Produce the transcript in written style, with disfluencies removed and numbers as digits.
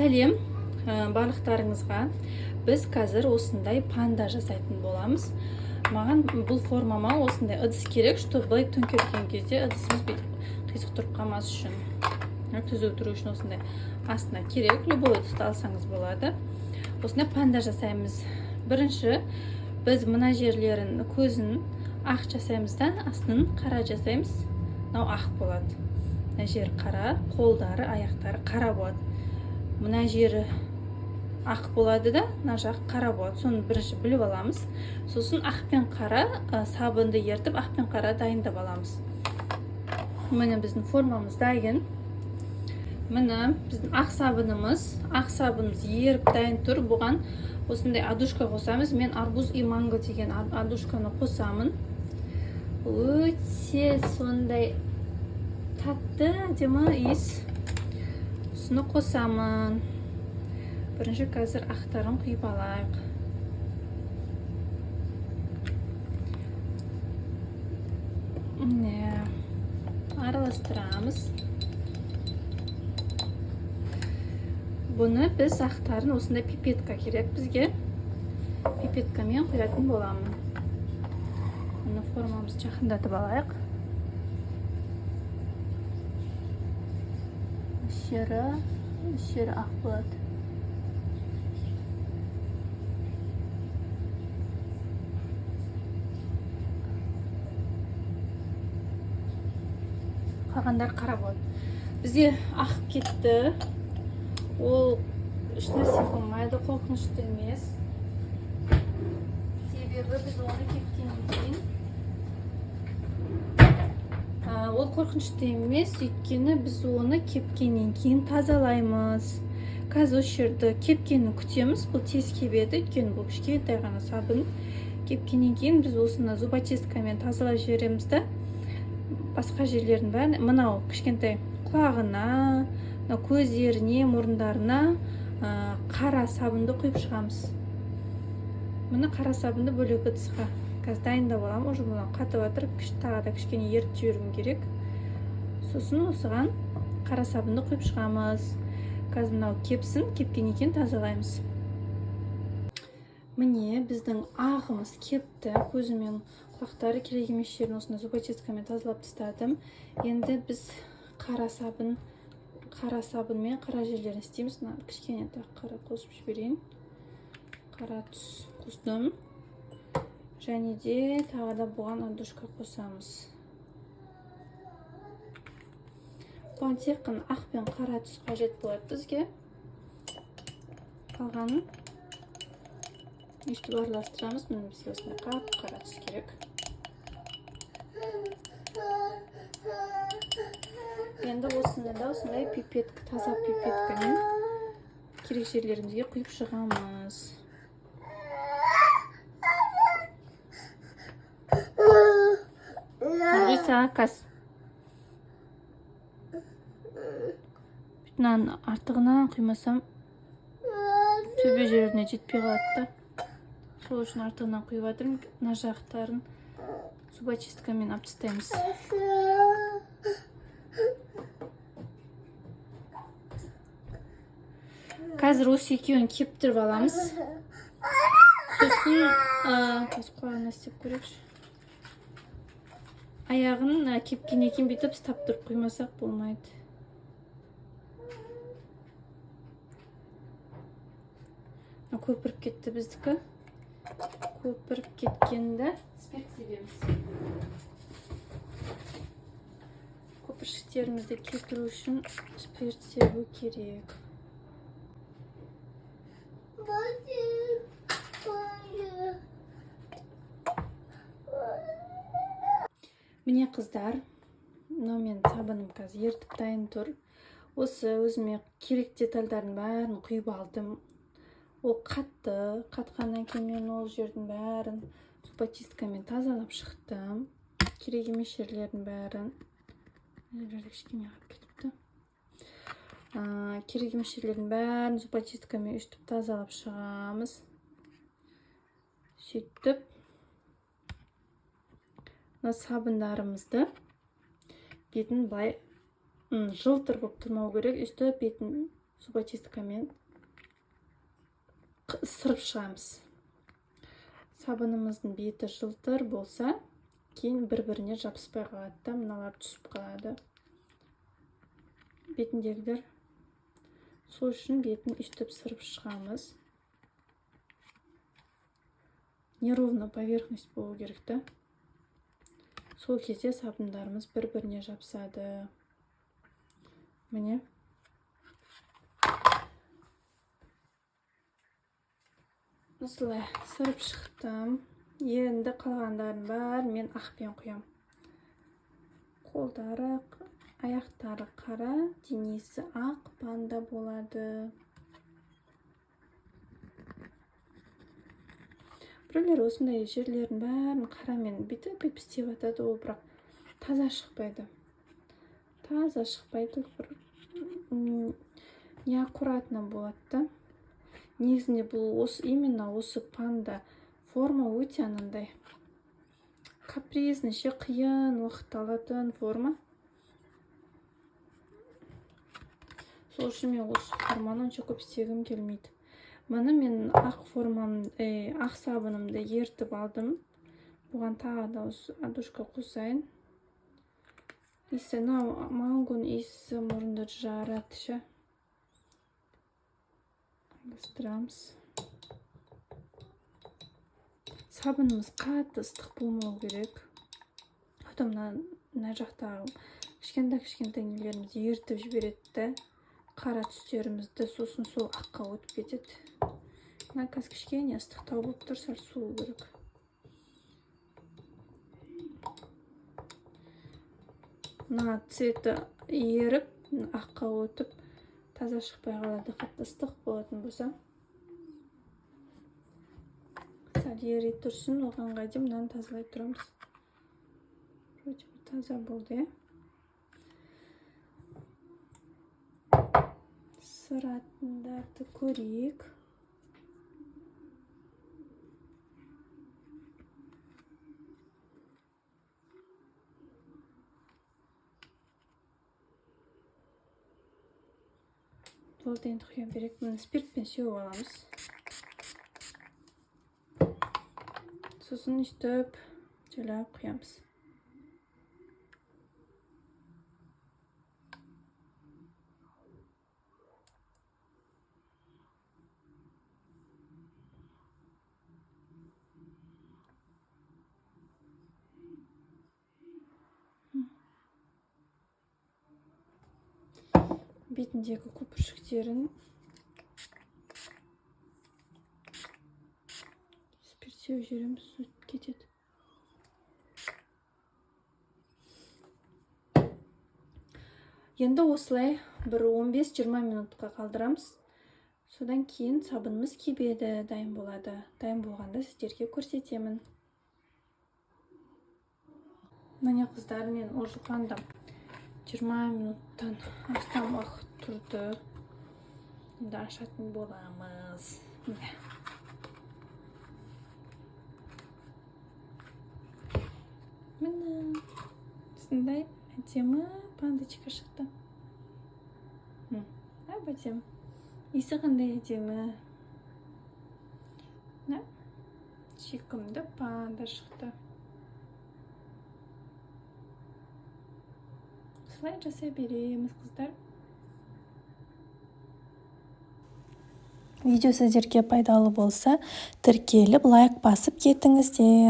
Сәлем барлықтарыңызға. Біз қазір осындай панда жасайтын боламыз. Маған бұл формама осындай ыдыс керек, чтобы былай төңкерген кезде ыдысымыз бүйтіп қисық тұрып қалмас үшін. Түзу тұру үшін осындай астына керек. Любой ыдысты алсаңыз болады. Осындай панда жасаймыз. Бірінші біз мына жерлерін көзін ақ жасаймыз да, астын қара жасаймыз. Мынау ақ болады. Мына жер қара, қолдары, аяқтары қара болады. Мына жері ақ болады да, мына жақ қара болады. Соны бірінші біліп аламыз. Сосын ақ пен қара сабынды ертіп, ақ пен қара дайындап аламыз. Міне біздің формамыз дайын. Міне біздің ақ сабынымыз еріп дайын тұр. Бұған осындай адушка қосамыз. Мен арбуз и манго деген адушканы қосамын. Өте сондай татты, әдемі иіс. Осыны қосамын. Бірінші қазір ақтарын құйып алайық. Міне, араластырамыз. Бұны біз ақтарын осындай пипетка керек бізге. Пипеткамен құятын боламын. Бұны формамызды жақындатып алайық. Шері ақ болады. Қалғандар қара болады. Бізде ақ кетті. Ол ешнәрсе болмайды, қорқынышты емес. Себебі біз оны кепкеннен кейін ол қорқынышты емес, өйткені біз оны кепкеннен кейін тазалаймыз. Қазір осы жерді кепкенін күтеміз. Бұл тез кебеді, өйткені бұл кішкентай ғана сабын. Кепкеннен кейін біз осыны зубочисткамен тазалап жібереміз да, басқа жерлерін бәрін, мынау кішкентай құлағына, көздеріне, мұрындарына қара сабынды құйып шығамыз. Мұны қара сабынды бөлек ыдысқа қазір дайындап аламын. Уже бұны қатып жатыр, тағы да кішкене ерітіп жіберуім керек. Сосын осыған қара сабынды құйып шығамыз. Қазір мынау кепсін, кепкеннен кейін тазалаймыз. Міне біздің ағымыз кепті. Көзі мен құлақтары керек емес жерін осында зубочисткамен тазалап тастадым. Енді біз қара сабынмен қара жерлерін істейміз. Кішкене қара қосып жіберейін. Қара түс қостым. Және де тағы да бұған адушка қосамыз. Бұған тек қана ақ пен қара түс қажет болады бізге. Қалғанын өйстіп араластырамыз. Міне бізге осындай қара түс керек. Енді осыны да осындай таза пипеткамен керек жерлерімізге құйып шығамыз. Кас. Бүтінен артығынан құймасам төбе жеріне жетпей қалады да. Сол үшін артығынан құйып жатырмын. Мына жақтарын зубочисткамен алып тастаймыз. Қазір осы екеуін кептіріп аламыз. Сосын құлағына істеп көрейікші. Аяғын кепкеннен кейін бүйтіп ұстап тұрып қоймасақ болмайды. Көпіріп кетті біздікі. Көпіріп кеткенді спирт себеміз. Көпіршіктерімізді кетіру үшін спирт себу керек. Міне қыздар, мен сабыным қазір ертіп дайын тұр. Осы өзіме керек детальдардың бәрін құйып алдым. Ол қатқаннан кейін мен ол жердің бәрін зубочисткамен тазалап шықтым. Керек емес жерлердің бәрін. Кішкене ағып кетіпті. Керек емес жерлердің бәрін зубочисткамен өйстіп тазалап шығамыз. Сөйтіп сабындарымызды бетін былай жылтыр болып тұрмау керек. Үсті бетін зубочисткамен ысырып шығамыз. Сабынымыздың беті жылтыр болса, кейін бір-біріне жабыспай қалады да, мыналар түсіп қалады. Бетіндегілер. Сол үшін бетін үстіп сырып шығамыз. Неровно поверхность болу керек та. Сол кезде сабындарымыз бір-біріне жабысады. Міне. Осылай сырып шықтым. Енді қалғандарын бәрін мен ақпен құям. Қолдары, аяқтары қара, денесі ақ панда болады. Біреулер осындай жерлерін бәрін қарамен бүйтіп істеп жатады, ол бірақ таза шықпайды. Таза шықпайды, бір неаккуратно болады да. Негізінде бұл именно осы панда форма өте анандай капризный, қиын уақыт алатын форма. Сол үшін мен осы форманы онша көп істегім келмейді. Мұны мен ақ сабынымды ертіп алдым. Бұған тағы да осы адушка қосайын. Мангон иісі мұрынды жарады ше. Бастырамыз. Сабынымыз қатты ыстық болмау керек. Потом мына жақтағы кішкентай нелерімізді ертіп жібереді. Қара түстерімізді, сосын сол аққа өтіп кетеді. Мына қазір кішкене ыстықтау болып тұр, сәл суы керек. Мына цветі еріп, аққа өтіп, таза шықпай қалады, қатты ыстық болатын болса. Сәл ери тұрсын, оғанға дейін мынаны тазалай тұрамыз. Вроде бы таза болды, Сыратындарды көрейік. Болды, енді құям керек. Мұны спиртпен сеуіп аламыз. Сосын үстіп жайлап құямыз. Бетіндегі көпіршіктерін спиртсеу жеріміз өтіп кетеді. Енді осылай бір 15-20 минутқа қалдырамыз. Содан кейін сабынымыз кебеді, дайын болады. Дайын болғанда сіздерге көрсетемін. Міне қыздар, мен ожылғанда 20 минуттан астам уақыт тұрды. Енді ашатын боламыз. Міне осындай әдемі пандочка шықты. Әдемі. Иісі қандай әдемі. Сүйкімді панда шықты. Осылай жасай береміз, қыздар. Видео сіздерге пайдалы болса, тіркеліп, лайк басып кетіңіздер.